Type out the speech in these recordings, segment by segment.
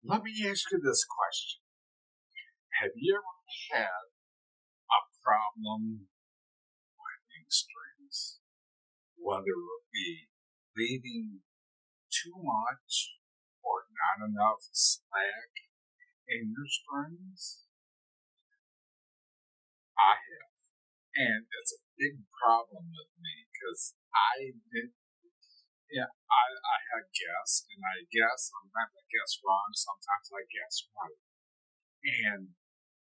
Let me ask you this question. Have you ever had a problem winding strings? Whether it be leaving too much or not enough slack in your strings? I have. And it's a big problem with me because I guess, and I guess, sometimes I guess wrong, sometimes I guess right. And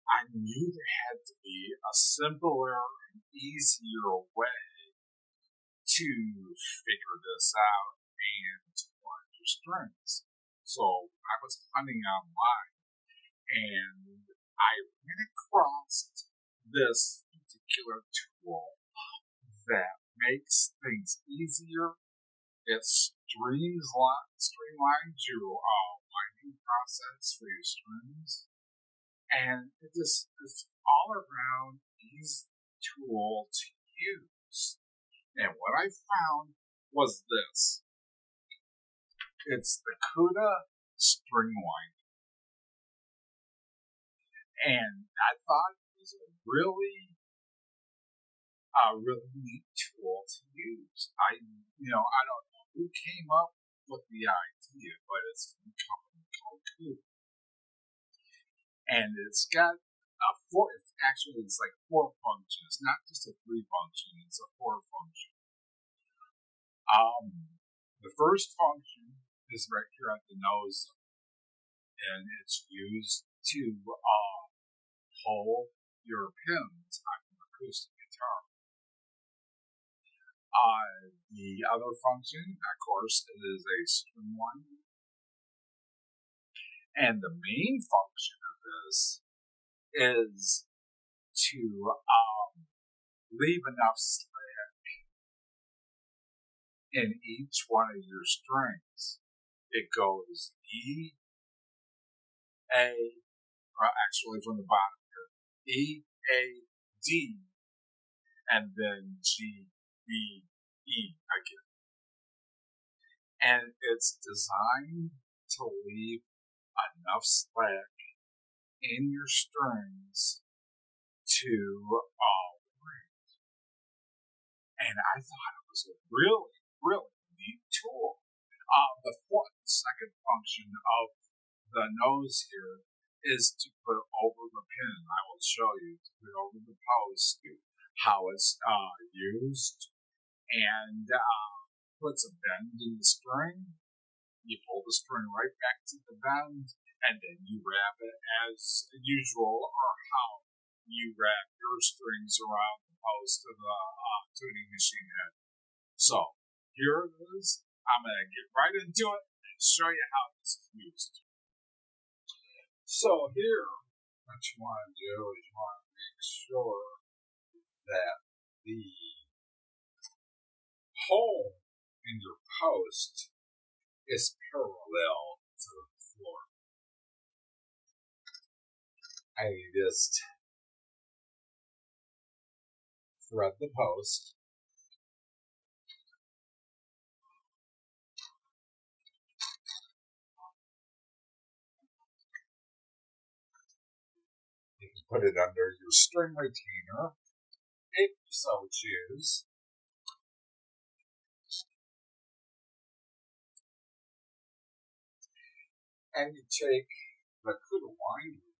I knew there had to be a simpler and easier way to figure this out and to learn your strings. So I was hunting online and I ran across this particular tool that makes things easier. It streamlines your winding process for your strings, and it just is all around easy tool to use. And what I found was this. It's the Cuda String Winder. And I thought it was a really neat tool to use. I don't know who came up with the idea, but it's from a company called Cuda. And it's got it's like 4 functions. It's not just a 3 function, it's a 4 function. The first function is right here at the nose, and it's used to hold your pins on your acoustic guitar. The other function, of course, is a string winder. And the main function of this is to leave enough slack in each one of your strings. It goes E, A, or actually from the bottom here, E, A, D, and then G, B, E again. And it's designed to leave enough slack in your strings to ring. And I thought it was a really, really neat tool. The second function of the nose here is to put over the pin. I will show you to put over the post how it's used. And puts a bend in the string. You pull the string right back to the bend, and then you wrap it as usual, or how you wrap your strings around the post of the tuning machine head. So here it is. I'm going to get right into it and show you how this is used. So here, what you want to do is you want to make sure that the hole in your post is parallel to the floor. And you just thread the post. You can put it under your string retainer if you so choose. And you take the Cuda Winder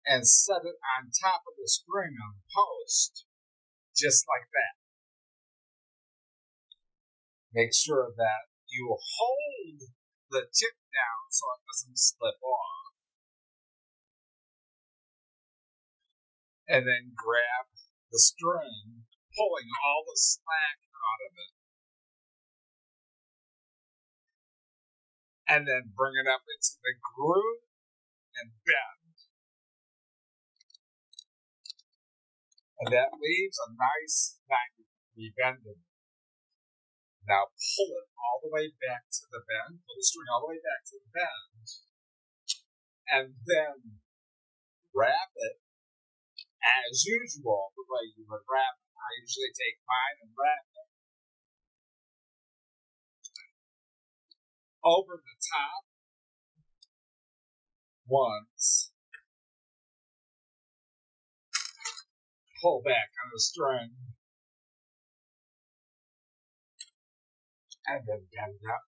and set it on top of the string on the post, just like that. Make sure that you hold the tip down so it doesn't slip off. And then grab the string, pulling all the slack out of it. And then bring it up into the groove and bend. And that leaves a nice 90-degree bend in it. Now pull it all the way back to the bend, pull the string all the way back to the bend, and then wrap it as usual, the way you would wrap it. I usually take mine and wrap it over the top once, pull back on the string, and then bend it up.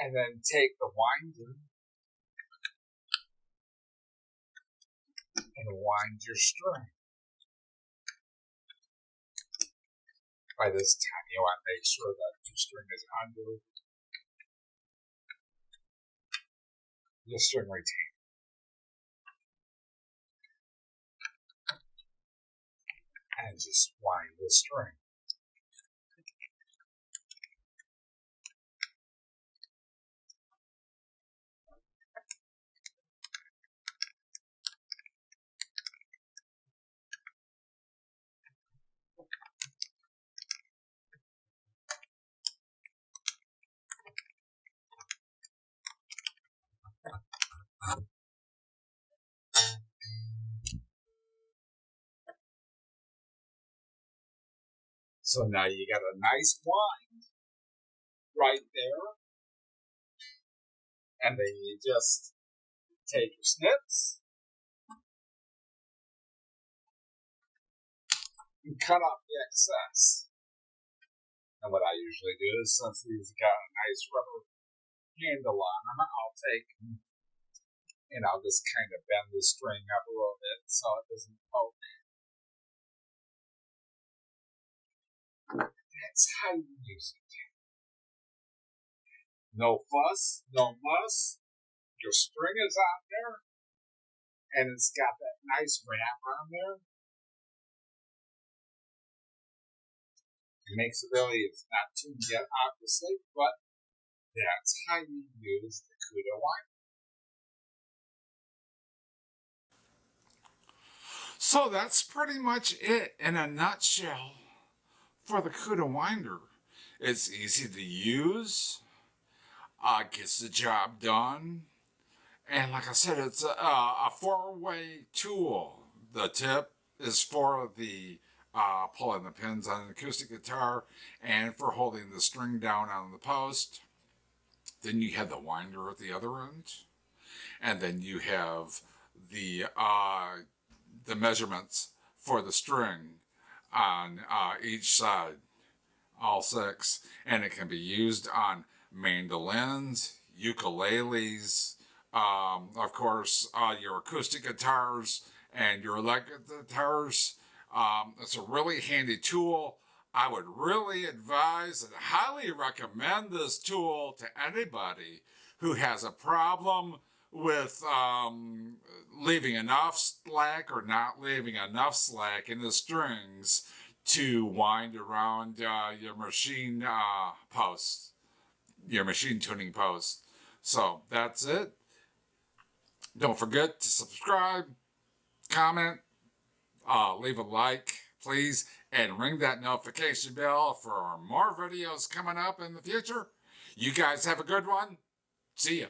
And then take the winder and wind your string. By this time, you want to make sure that your string is under the string retainer. And just wind the string. So now you got a nice wind right there. And then you just take your snips and cut off the excess. And what I usually do is, since these got a nice rubber handle on them, I'll take and I'll just kind of bend the string up a little bit so it doesn't poke. That's how you use it. No fuss, no muss. Your string is on there, and it's got that nice wrap on there. It makes it really, it's not tuned yet, obviously, but that's how you use the Cuda Winder. So that's pretty much it in a nutshell for the Cuda Winder. It's easy to use, gets the job done, and like I said, it's a four-way tool. The tip is for the pulling the pins on an acoustic guitar and for holding the string down on the post. Then you have the winder at the other end, and then you have the measurements for the string on each side, all six, and it can be used on mandolins, ukuleles, of course, your acoustic guitars and your electric guitars. It's a really handy tool. I would really advise and highly recommend this tool to anybody who has a problem with leaving enough slack or not leaving enough slack in the strings to wind around your machine posts, your machine tuning posts. So that's it. Don't forget to subscribe, comment, leave a like, please, and ring that notification bell for more videos coming up in the future. You guys have a good one. See ya.